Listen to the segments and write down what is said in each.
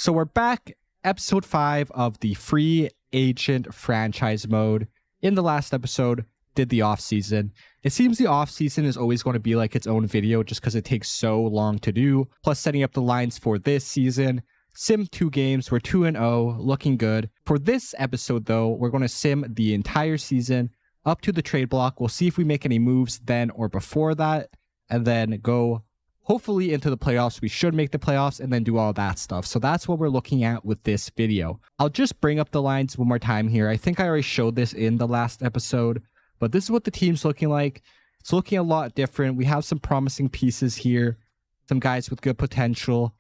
So we're back, episode 5 of the free agent franchise mode. In the last episode, did the off season. It seems the off season is always going to be like its own video just because it takes so long to do. Plus setting up the lines for this season. Sim 2 games, we're 2-0, looking good. For this episode though, we're going to sim the entire season up to the trade block. We'll see if we make any moves then or before that, and then go hopefully into the playoffs. We should make the playoffs and then do all that stuff. So that's what we're looking at with this video. I'll just bring up the lines one more time here. I think I already showed this in the last episode, but this is what the team's looking like. It's looking a lot different. We have some promising pieces here, some guys with good potential.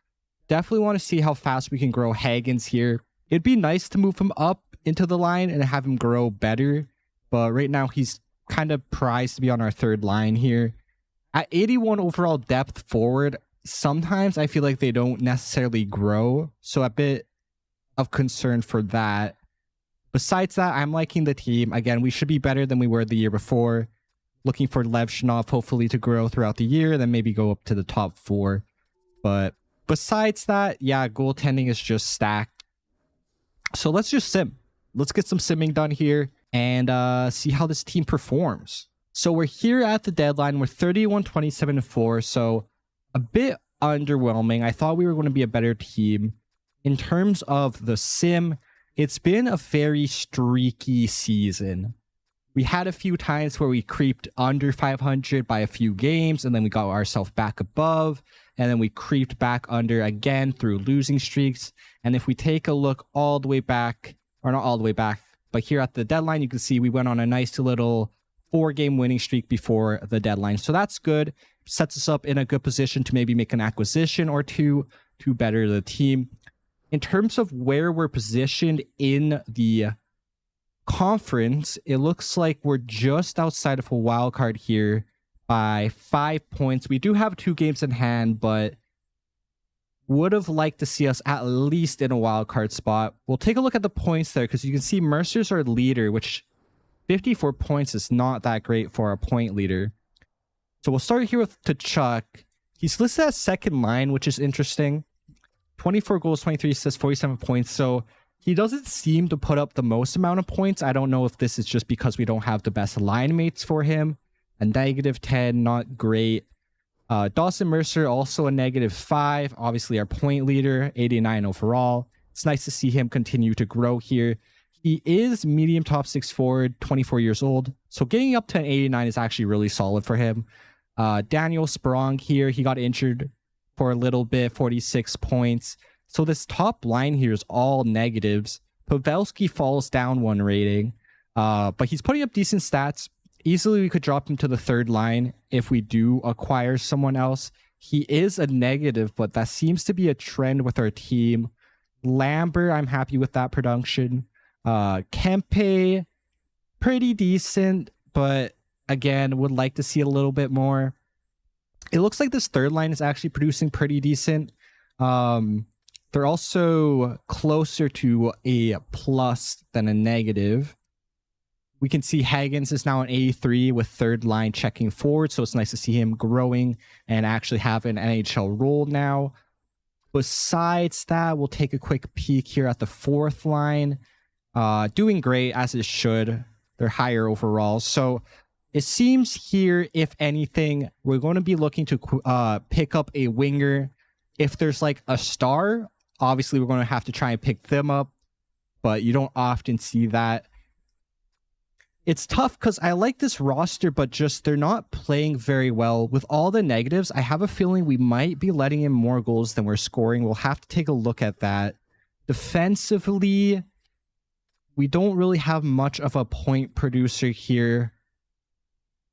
Definitely want to see how fast we can grow Hagens here. It'd be nice to move him up into the line and have him grow better, but right now he's kind of prized to be on our third line here. At 81 overall depth forward, sometimes I feel like they don't necessarily grow, so a bit of concern for that. Besides that, I'm liking the team. Again, we should be better than we were the year before. Looking for Lev Shinov hopefully to grow throughout the year, then maybe go up to the top 4. But besides that, yeah, goaltending is just stacked. So let's just sim. Let's get some simming done here and see how this team performs. So we're here at the deadline. We're 31-27-4, so a bit underwhelming. I thought we were going to be a better team. In terms of the sim, it's been a very streaky season. We had a few times where we creeped under 500 by a few games, and then we got ourselves back above, and then we creeped back under again through losing streaks. And if we take a look all the way back, or not all the way back, but here at the deadline, you can see we went on a nice little 4-game winning streak before the deadline. So that's good. Sets us up in a good position to maybe make an acquisition or two to better the team. In terms of where we're positioned in the conference, it looks like we're just outside of a wild card here by 5 points. We do have 2 games in hand, but would have liked to see us at least in a wild card spot. We'll take a look at the points there because you can see Mercer's our leader, which 54 points is not that great for a point leader. So we'll start here with Tkachuk. He's listed as second line, which is interesting. 24 goals, 23 assists, 47 points. So he doesn't seem to put up the most amount of points. I don't know if this is just because we don't have the best line mates for him. A -10, not great. Dawson Mercer, also a -5. Obviously our point leader, 89 overall. It's nice to see him continue to grow here. He is medium top 6 forward, 24 years old. So getting up to an 89 is actually really solid for him. Daniel Sprong here, he got injured for a little bit, 46 points. So this top line here is all negatives. Pavelski falls down 1 rating, but he's putting up decent stats. Easily we could drop him to the third line if we do acquire someone else. He is a negative, but that seems to be a trend with our team. Lambert, I'm happy with that production. Kempe, pretty decent, but again, would like to see a little bit more. It looks like this third line is actually producing pretty decent. They're also closer to a plus than a negative. We can see Hagens is now an 83 with third line checking forward, so it's nice to see him growing and actually have an NHL role now. Besides that, we'll take a quick peek here at the fourth line. Doing great, as it should. They're higher overall. So it seems here, if anything, we're going to be looking to pick up a winger. If there's like a star, obviously we're going to have to try and pick them up, but you don't often see that. It's tough because I like this roster, but just they're not playing very well. With all the negatives, I have a feeling we might be letting in more goals than we're scoring. We'll have to take a look at that. Defensively, we don't really have much of a point producer here.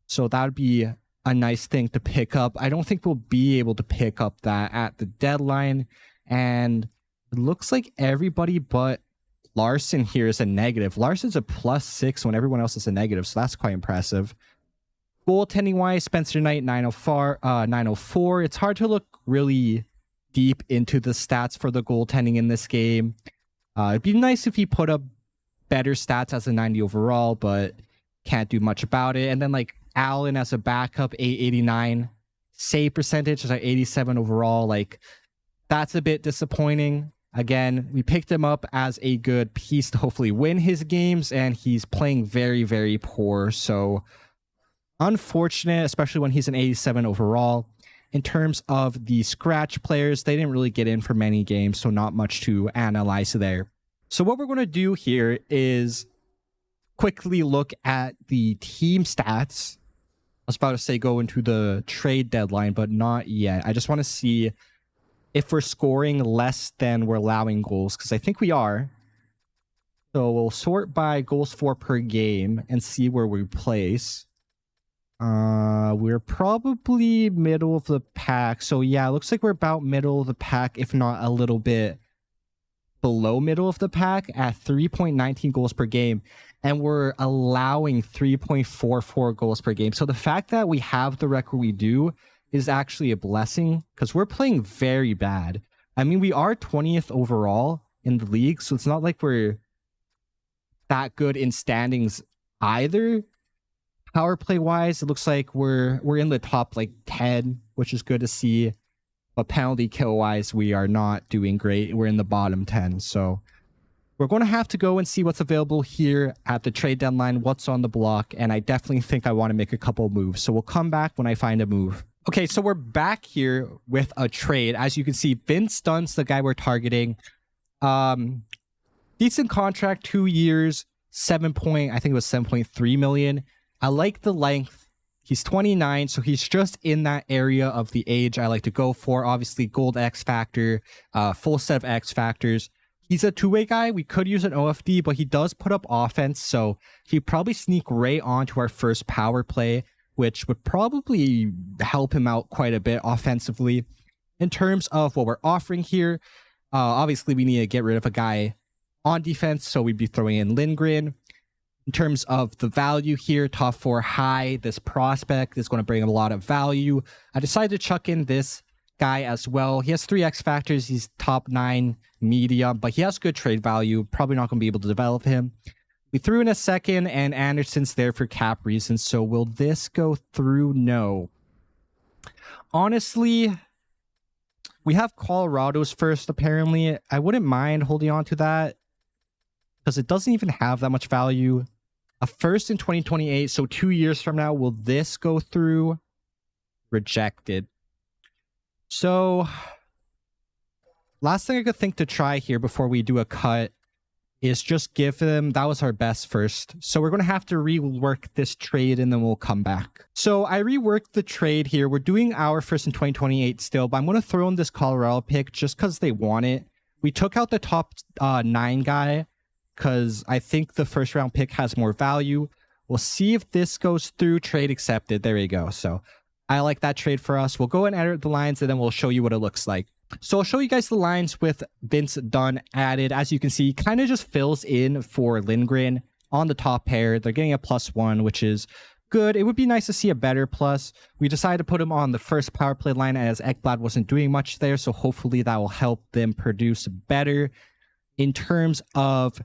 So that would be a nice thing to pick up. I don't think we'll be able to pick up that at the deadline. And it looks like everybody but Larson here is a negative. Larson's a +6 when everyone else is a negative, so that's quite impressive. Goaltending wise, Spencer Knight 904. It's hard to look really deep into the stats for the goaltending in this game. It'd be nice if he put up better stats as a 90 overall, but can't do much about it. And then like Allen as a backup, 889. Save percentage is like 87 overall. Like, that's a bit disappointing. Again, we picked him up as a good piece to hopefully win his games, and he's playing very, very poor. So unfortunate, especially when he's an 87 overall. In terms of the scratch players, they didn't really get in for many games, so not much to analyze there. So what we're going to do here is quickly look at the team stats. I was about to say go into the trade deadline, but not yet. I just want to see if we're scoring less than we're allowing goals, because I think we are. So we'll sort by goals for per game and see where we place. We're probably middle of the pack. So yeah, it looks like we're about middle of the pack, if not a little bit below middle of the pack at 3.19 goals per game. And we're allowing 3.44 goals per game. So the fact that we have the record we do is actually a blessing, because we're playing very bad. I mean, we are 20th overall in the league, so it's not like we're that good in standings either. Power play wise, it looks like we're in the top like 10, which is good to see. But penalty kill wise, we are not doing great. We're in the bottom 10. So we're going to have to go and see what's available here at the trade deadline, what's on the block. And I definitely think I want to make a couple moves. So we'll come back when I find a move. Okay, so we're back here with a trade. As you can see, Vince Dunn's the guy we're targeting. Decent contract, 2 years, I think it was 7.3 million. I like the length. He's 29, so he's just in that area of the age I like to go for. Obviously, gold X factor, full set of X factors. He's a two-way guy. We could use an OFD, but he does put up offense, so he'd probably sneak right onto our first power play, which would probably help him out quite a bit offensively. In terms of what we're offering here, obviously we need to get rid of a guy on defense, so we'd be throwing in Lindgren. In terms of the value here, top 4 high, this prospect is going to bring a lot of value. I decided to chuck in this guy as well. He has 3 X factors. He's top 9 medium, but he has good trade value. Probably not going to be able to develop him. We threw in a second, and Anderson's there for cap reasons. So will this go through? No. Honestly, we have Colorado's first, apparently. I wouldn't mind holding on to that, because it doesn't even have that much value. A first in 2028, so 2 years from now, will this go through? Rejected. So, last thing I could think to try here before we do a cut is just give them, that was our best first. So we're going to have to rework this trade and then we'll come back. So I reworked the trade here. We're doing our first in 2028 still, but I'm going to throw in this Colorado pick just because they want it. We took out the top 9 guy, because I think the first round pick has more value. We'll see if this goes through. Trade accepted. There you go. So I like that trade for us. We'll go and edit the lines and then we'll show you what it looks like. So I'll show you guys the lines with Vince Dunn added. As you can see, kind of just fills in for Lindgren on the top pair. They're getting a +1, which is good. It would be nice to see a better plus. We decided to put him on the first power play line as Ekblad wasn't doing much there. So hopefully that will help them produce better. In terms of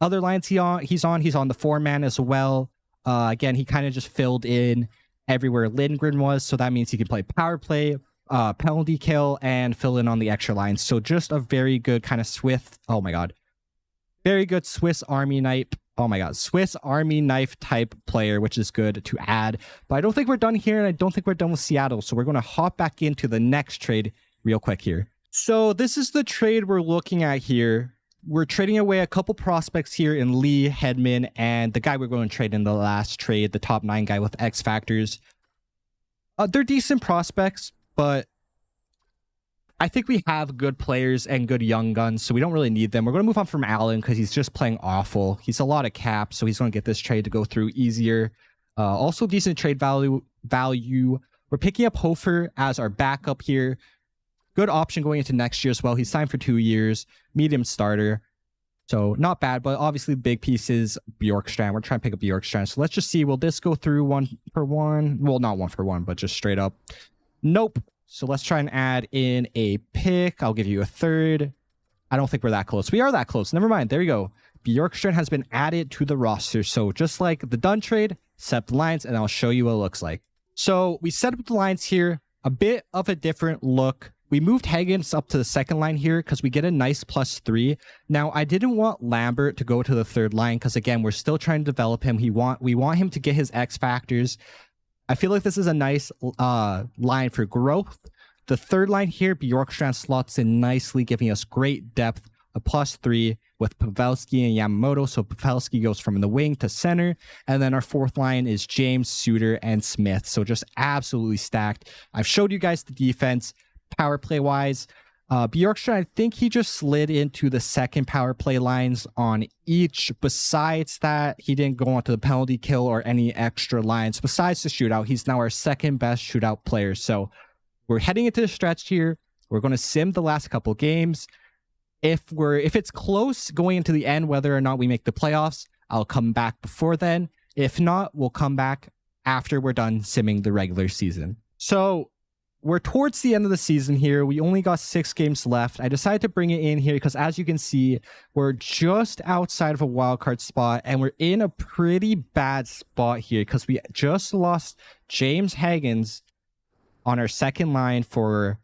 other lines he's on the 4-man as well. Again, he kind of just filled in everywhere Lindgren was, so that means he can play power play, penalty kill, and fill in on the extra lines. So just a very good kind of very good Swiss Army knife type player, which is good to add. But I don't think we're done here, and I don't think we're done with Seattle, so we're going to hop back into the next trade real quick here. So this is the trade we're looking at here. We're trading away a couple prospects here in Lee, Hedman, and the guy we're going to trade in the last trade, the top 9 guy with X factors. They're decent prospects, but I think we have good players and good young guns, so we don't really need them. We're going to move on from Allen because he's just playing awful. He's a lot of cap, so he's going to get this trade to go through easier. Also decent trade value. We're picking up Hofer as our backup here. Good option going into next year as well. He's signed for 2 years, medium starter. So not bad, but obviously big pieces, Bjorkstrand. We're trying to pick up Bjorkstrand. So let's just see, will this go through 1-for-1? Well, not 1-for-1, but just straight up. Nope. So let's try and add in a pick. I'll give you a third. I don't think we're that close. We are that close. Never mind. There we go. Bjorkstrand has been added to the roster. So just like the Dunn trade, set up the lines, and I'll show you what it looks like. So we set up the lines here. A bit of a different look. We moved Higgins up to the second line here because we get a nice +3. Now, I didn't want Lambert to go to the third line because, again, we're still trying to develop him. We want him to get his X factors. I feel like this is a nice line for growth. The third line here, Bjorkstrand slots in nicely, giving us great depth, a +3 with Pavelski and Yamamoto. So Pavelski goes from the wing to center. And then our fourth line is James, Suter, and Smith. So just absolutely stacked. I've showed you guys the defense. Power play wise, Bjorkstrand, I think he just slid into the second power play lines on each. Besides that, he didn't go onto the penalty kill or any extra lines. Besides the shootout, he's now our second best shootout player. So we're heading into the stretch here. We're going to sim the last couple games. If it's close going into the end, whether or not we make the playoffs, I'll come back before then. If not, we'll come back after we're done simming the regular season. So we're towards the end of the season here. We only got 6 games left. I decided to bring it in here because, as you can see, we're just outside of a wildcard spot, and we're in a pretty bad spot here because we just lost James Higgins on our second line for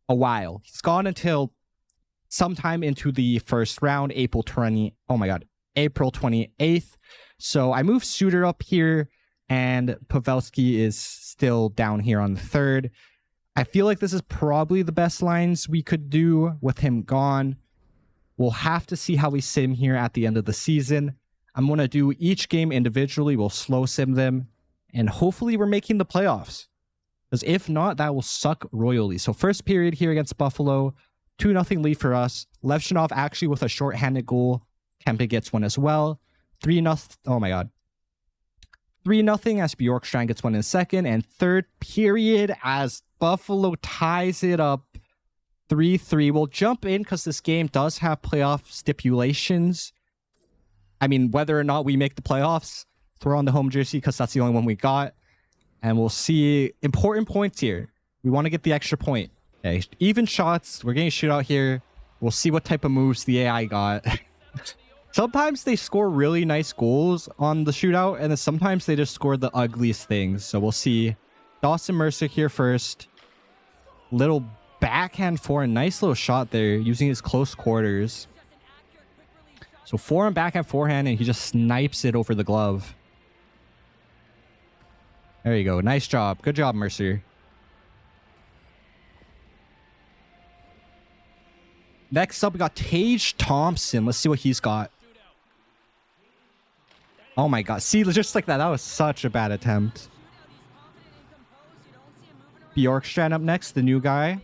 a while. He's gone until sometime into the first round, April 28th. So I moved Suter up here, and Pavelski is still down here on the third. I feel like this is probably the best lines we could do with him gone. We'll have to see how we sim here at the end of the season. I'm going to do each game individually. We'll slow sim them, and hopefully we're making the playoffs. Because if not, that will suck royally. So first period here against Buffalo, 2-0 lead for us. Levchinov actually with a shorthanded goal. Kempe gets one as well. 3-0. Oh my god. 3-0 as Bjorkstrand gets one in second. And third period as Buffalo ties it up 3-3. We'll jump in because this game does have playoff stipulations. I mean, whether or not we make the playoffs, throw on the home jersey because that's the only one we got. And we'll see important points here. We want to get the extra point. Okay, even shots. We're getting a shootout here. We'll see what type of moves the AI got. Sometimes they score really nice goals on the shootout, and then sometimes they just score the ugliest things. So we'll see. Dawson Mercer here first. Little backhand forehand. Nice little shot there using his close quarters. So forehand, backhand, forehand, and he just snipes it over the glove. There you go. Nice job. Good job, Mercer. Next up, we got Tage Thompson. Let's see what he's got. Oh my god. See, just like that. That was such a bad attempt. Bjorkstrand up next, the new guy.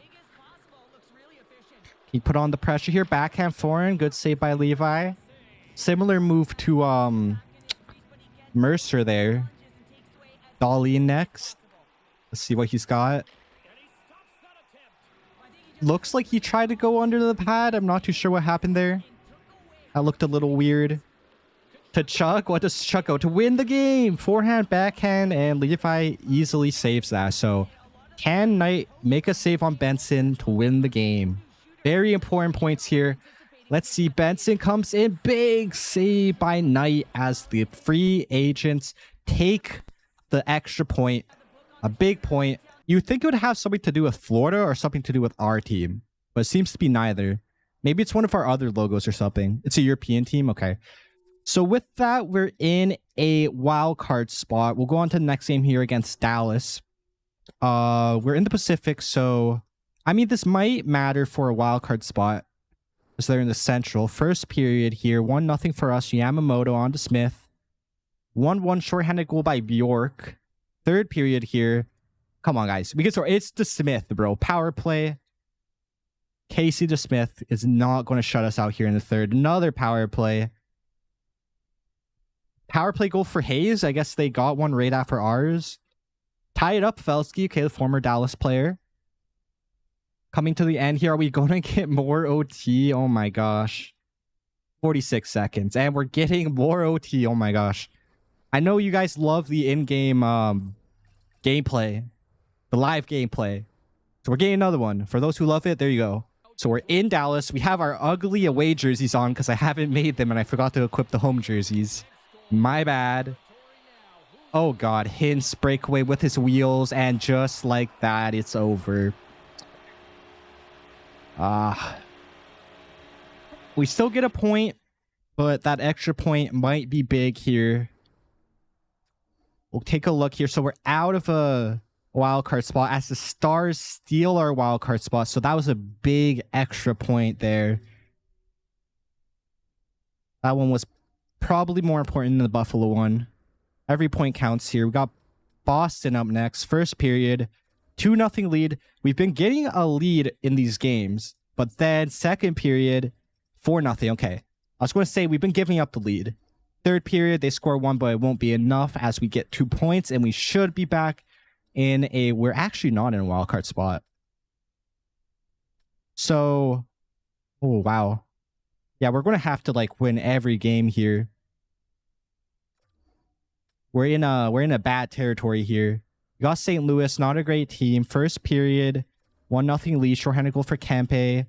He put on the pressure here. Backhand forehand. Good save by Levi. Similar move to Mercer there. Dahlin next. Let's see what he's got. Looks like he tried to go under the pad. I'm not too sure what happened there. That looked a little weird. To Chuck. What does Chuck go? To win the game. Forehand, backhand, and Levi easily saves that. So can Knight make a save on Benson to win the game? Very important points here. Let's see. Benson comes in. Big save by Knight as the free agents take the extra point. A big point. You'd think it would have something to do with Florida or something to do with our team, but it seems to be neither. Maybe it's one of our other logos or something. It's a European team. Okay. So with that, we're in a wild card spot. We'll go on to the next game here against Dallas. We're in the Pacific, so I mean, this might matter for a wild card spot because they're in the Central. First period here, 1-0 for us. Yamamoto on to Smith. 1-1 shorthanded goal by Bjork. Third period here. Come on, guys. We can score. It's the Smith, bro. Power play. Casey DeSmith is not going to shut us out here in the third. Another power play. Power play goal for Hayes. I guess they got one right after ours. Tie it up, Pavelski. Okay, the former Dallas player. Coming to the end here. Are we going to get more OT? Oh my gosh. 46 seconds. And we're getting more OT. Oh my gosh. I know you guys love the in-game gameplay. The live gameplay. So we're getting another one. For those who love it, there you go. So we're in Dallas. We have our ugly away jerseys on because I haven't made them and I forgot to equip the home jerseys. My bad. Oh god, Hintz breakaway with his wheels, and just like that, it's over. We still get a point, but that extra point might be big here. We'll take a look here. So we're out of a wild card spot as the Stars steal our wild card spot. So that was a big extra point there. That one was probably more important than the Buffalo one. Every point counts here. We got Boston up next. First period, 2-0 lead. We've been getting a lead in these games, but then second period, 4-0. Okay. I was going to say we've been giving up the lead. Third period, they score 1, but it won't be enough as we get 2 points, and we should be back in a... We're actually not in a wildcard spot. So... Oh, wow. Yeah, we're going to have to, like, win every game here. We're in a bad territory here. We got St. Louis, not a great team. First period, 1-0 lead, shorthanded goal for Kempe.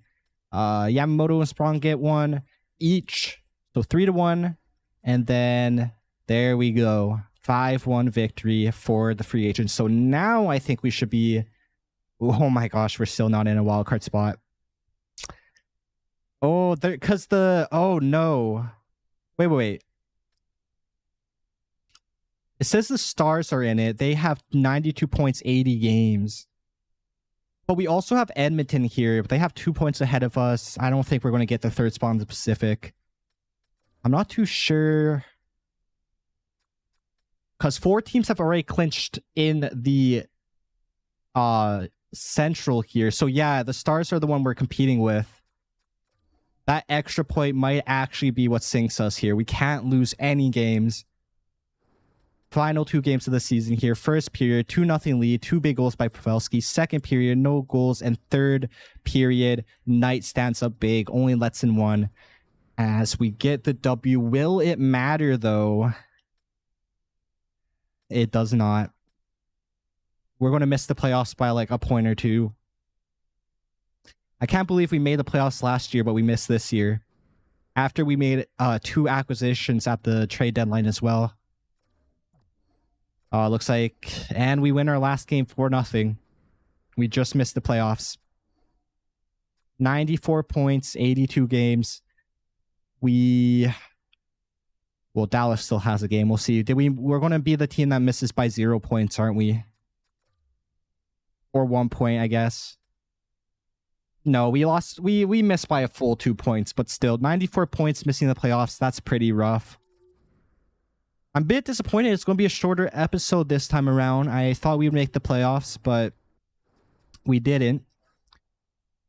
Yamamoto and Sprong get one each. So 3-1. And then there we go. 5-1 victory for the free agents. So now I think we should be... Oh my gosh, we're still not in a wildcard spot. Oh, because the... Oh no. Wait. It says the Stars are in it. They have 92 points, 80 games. But we also have Edmonton here. But they have 2 points ahead of us. I don't think we're going to get the third spot in the Pacific. I'm not too sure. Because 4 teams have already clinched in the Central here. So yeah, the Stars are the one we're competing with. That extra point might actually be what sinks us here. We can't lose any games. Final 2 games of the season here. First period, 2-0 lead, 2 big goals by Pavelski. Second period, no goals. And third period, Knight stands up big, only lets in 1. As we get the W. Will it matter, though? It does not. We're going to miss the playoffs by like a point or 2. I can't believe we made the playoffs last year, but we missed this year. After we made 2 acquisitions at the trade deadline as well. Looks like... And we win our last game 4-0. We just missed the playoffs. 94 points, 82 games. Well, Dallas still has a game. We'll see. We're going to be the team that misses by 0 points, aren't we? Or 1 point, I guess. No, we lost. We missed by a full 2 points, but still 94 points missing the playoffs. That's pretty rough. I'm a bit disappointed. It's going to be a shorter episode this time around. I thought we would make the playoffs, but we didn't.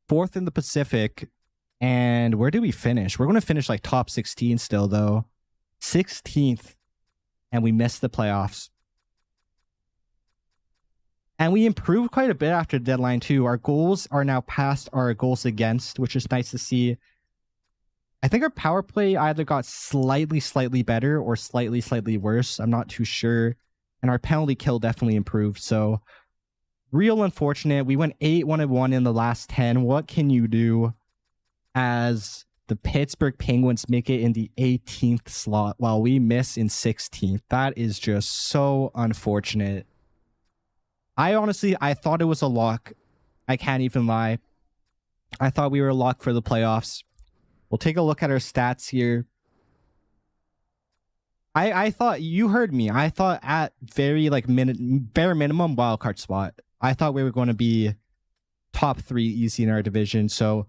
4th in the Pacific. And where do we finish? We're going to finish like top 16 still, though. 16th. And we missed the playoffs. And we improved quite a bit after the deadline, too. Our goals are now past our goals against, which is nice to see. I think our power play either got slightly better or slightly worse. I'm not too sure. And our penalty kill definitely improved. So, real unfortunate. We went 8-1-1 in the last 10. What can you do as the Pittsburgh Penguins make it in the 18th slot while we miss in 16th? That is just so unfortunate. I thought it was a lock. I can't even lie. I thought we were a lock for the playoffs. We'll take a look at our stats here. I thought, you heard me. I thought at very bare minimum wildcard spot. I thought we were going to be top 3 easy in our division. So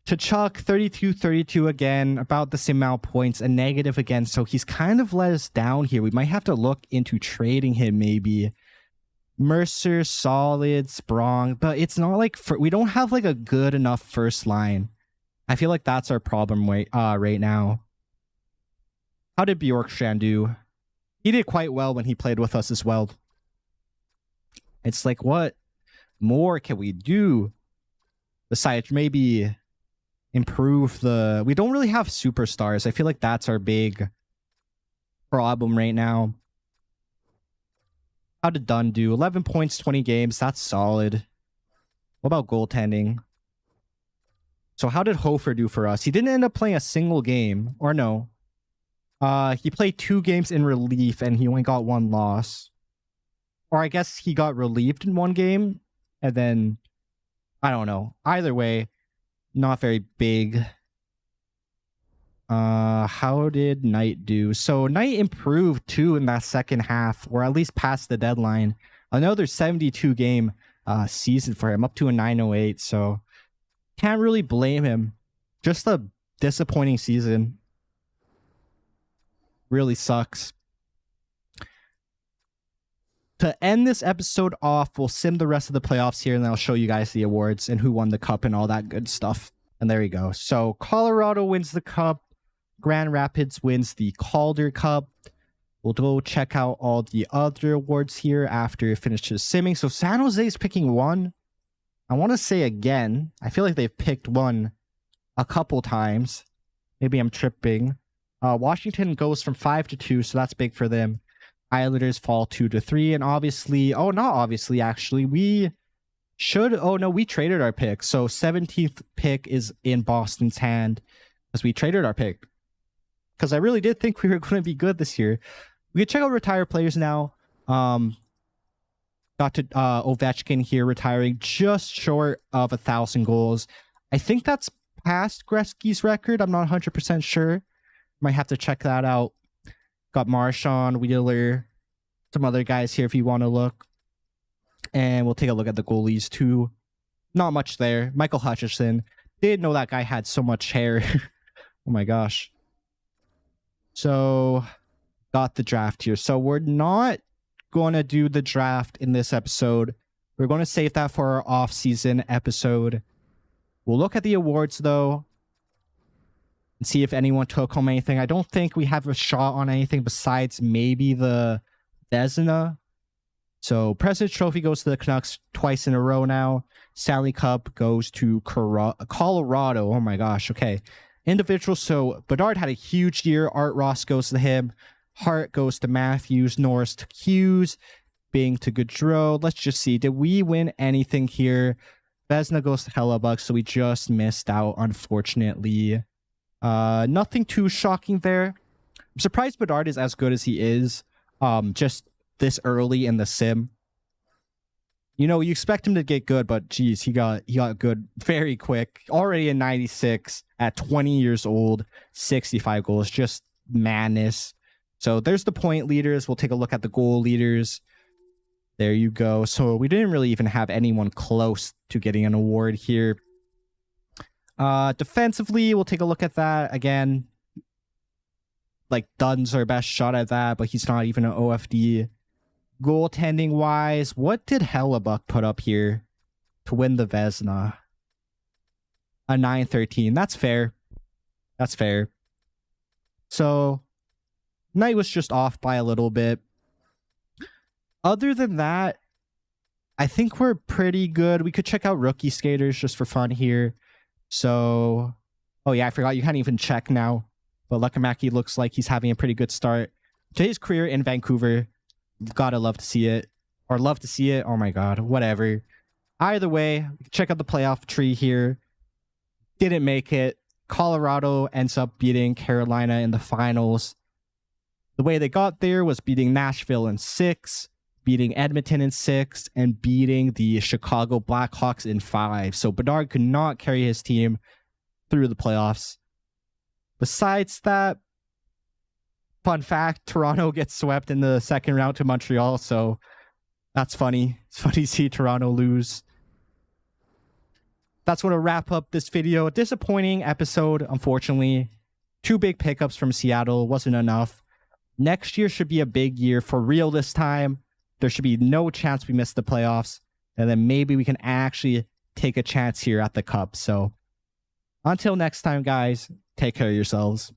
Tkachuk, 32 again, about the same amount of points, a negative again. So he's kind of let us down here. We might have to look into trading him maybe. Mercer, solid, Sprong, but it's not like we don't have like a good enough first line. I feel like that's our problem right now. How did Bjorkstrand do? He did quite well when he played with us as well. It's like, what more can we do besides maybe improve the... We don't really have superstars. I feel like that's our big problem right now. How did Dunn do? 11 points, 20 games. That's solid. What about goaltending? So how did Hofer do for us? He didn't end up playing a single game. Or no. He played 2 games in relief and he only got 1 loss. Or I guess he got relieved in 1 game. And then, I don't know. Either way, not very big. How did Knight do? So Knight improved too in that second half, or at least past the deadline. Another 72 game season for him, up to a 908. So can't really blame him. Just a disappointing season. Really sucks. To end this episode off, we'll sim the rest of the playoffs here, and then I'll show you guys the awards and who won the cup and all that good stuff. And there you go. So Colorado wins the cup. Grand Rapids wins the Calder Cup. We'll go check out all the other awards here after it finishes simming. So San Jose is picking one. I want to say again, I feel like they've picked one a couple times. Maybe I'm tripping. Washington goes from 5 to 2, so that's big for them. Islanders fall 2 to 3, and obviously, not obviously, actually, we traded our pick. So 17th pick is in Boston's hand because we traded our pick. Because I really did think we were going to be good this year. We can check out retired players now. Got to Ovechkin here retiring just short of 1,000 goals. I think that's past Gretzky's record. I'm not 100% sure. Might have to check that out. Got Marchand, Wheeler, some other guys here if you want to look. And we'll take a look at the goalies too. Not much there. Michael Hutchison. Didn't know that guy had so much hair. Oh my gosh. So, got the draft here. So, we're not going to do the draft in this episode. We're going to save that for our off-season episode. We'll look at the awards, though, and see if anyone took home anything. I don't think we have a shot on anything besides maybe the Vezina. So, President's Trophy goes to the Canucks twice in a row now. Stanley Cup goes to Colorado. Oh my gosh, okay. Individual, so Bedard had a huge year. Art Ross goes to him. Hart goes to Matthews. Norris to Hughes. Bing to Gaudreau. Let's just see. Did we win anything here? Vezina goes to Hellebuck, so we just missed out, unfortunately. Nothing too shocking there. I'm surprised Bedard is as good as he is just this early in the sim. You know, you expect him to get good, but geez, he got good very quick. Already in 96 at 20 years old, 65 goals, just madness. So there's the point leaders. We'll take a look at the goal leaders. There you go. So we didn't really even have anyone close to getting an award here. Defensively, we'll take a look at that again. Like Dunn's our best shot at that, but he's not even an OFD. Goaltending wise, what did Hellebuck put up here to win the Vezina? A 913. That's fair. That's fair. So Knight was just off by a little bit. Other than that, I think we're pretty good. We could check out rookie skaters just for fun here. So, oh yeah, I forgot you can't even check now. But Lekamaki looks like he's having a pretty good start to his career in Vancouver. Gotta love to see it. Or love to see it. Oh my god, whatever. Either way, check out the playoff tree here. Didn't make it. Colorado ends up beating Carolina in the finals. The way they got there was beating Nashville in 6, beating Edmonton in 6, and beating the Chicago Blackhawks in 5. So Bedard could not carry his team through the playoffs. Besides that, fun fact, Toronto gets swept in the second round to Montreal, so that's funny. It's funny to see Toronto lose. That's going to wrap up this video. A disappointing episode, unfortunately. 2 big pickups from Seattle wasn't enough. Next year should be a big year for real this time. There should be no chance we miss the playoffs. And then maybe we can actually take a chance here at the Cup. So until next time, guys, take care of yourselves.